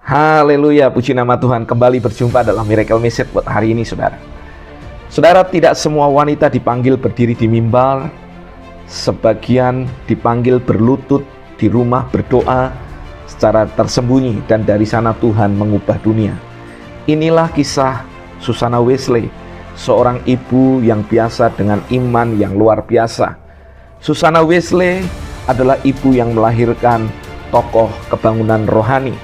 Haleluya, puji nama Tuhan. Kembali berjumpa dalam Miracle Message buat hari ini, saudara. Saudara, tidak semua wanita dipanggil berdiri di mimbar. Sebagian dipanggil berlutut di rumah berdoa secara tersembunyi, dan dari sana Tuhan mengubah dunia. Inilah kisah Susannah Wesley, seorang ibu yang biasa dengan iman yang luar biasa. Susannah Wesley adalah ibu yang melahirkan tokoh kebangunan rohani.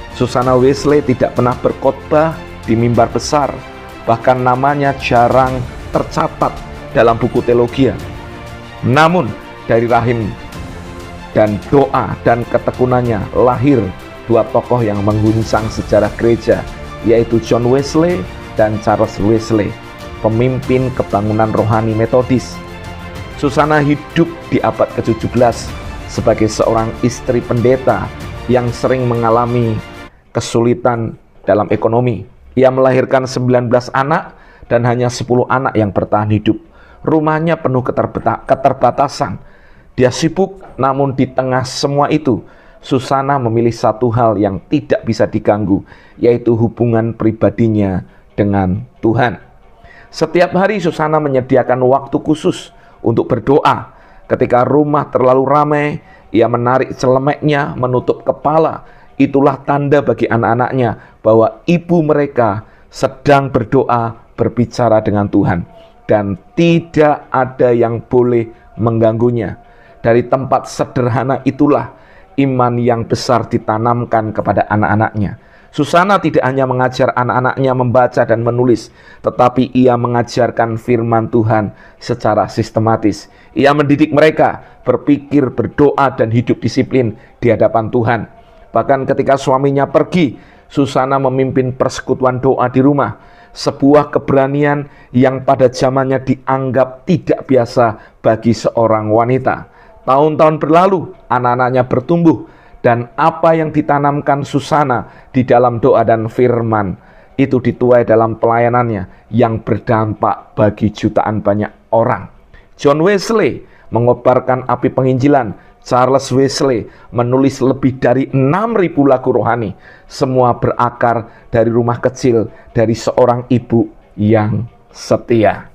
Susannah Wesley tidak pernah berkhotbah di mimbar besar, bahkan namanya jarang tercatat dalam buku teologi. Namun dari rahim dan doa dan ketekunannya lahir dua tokoh yang mengguncang sejarah gereja, yaitu John Wesley dan Charles Wesley, pemimpin kebangunan rohani Metodis. Susannah hidup di abad ke-17 sebagai seorang istri pendeta yang sering mengalami kesulitan dalam ekonomi. Ia melahirkan 19 anak dan hanya 10 anak yang bertahan hidup. Rumahnya penuh keterbatasan. Dia sibuk, namun di tengah semua itu, Susannah memilih satu hal yang tidak bisa diganggu, yaitu hubungan pribadinya dengan Tuhan. Setiap hari Susannah menyediakan waktu khusus untuk berdoa. Ketika rumah terlalu ramai, ia menarik celemeknya, menutup kepala. Itulah tanda bagi anak-anaknya bahwa ibu mereka sedang berdoa, berbicara dengan Tuhan, dan tidak ada yang boleh mengganggunya. Dari tempat sederhana itulah iman yang besar ditanamkan kepada anak-anaknya. Susannah tidak hanya mengajar anak-anaknya membaca dan menulis, tetapi ia mengajarkan firman Tuhan secara sistematis. Ia mendidik mereka berpikir, berdoa, dan hidup disiplin di hadapan Tuhan. Bahkan ketika suaminya pergi, Susannah memimpin persekutuan doa di rumah. Sebuah keberanian yang pada zamannya dianggap tidak biasa bagi seorang wanita. Tahun-tahun berlalu, anak-anaknya bertumbuh, dan apa yang ditanamkan Susannah di dalam doa dan firman itu dituai dalam pelayanannya yang berdampak bagi jutaan banyak orang. John Wesley mengobarkan api penginjilan. Charles Wesley menulis lebih dari 6.000 lagu rohani. Semua berakar dari rumah kecil, dari seorang ibu yang setia.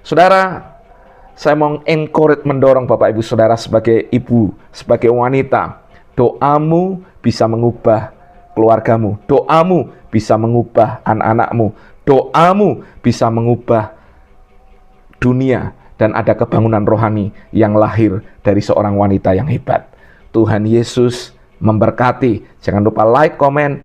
Saudara, saya mau mendorong Bapak Ibu Saudara sebagai ibu, sebagai wanita. Doamu bisa mengubah keluargamu. Doamu bisa mengubah anak-anakmu. Doamu bisa mengubah dunia. Dan ada kebangunan rohani yang lahir dari seorang wanita yang hebat. Tuhan Yesus memberkati. Jangan lupa like, komen,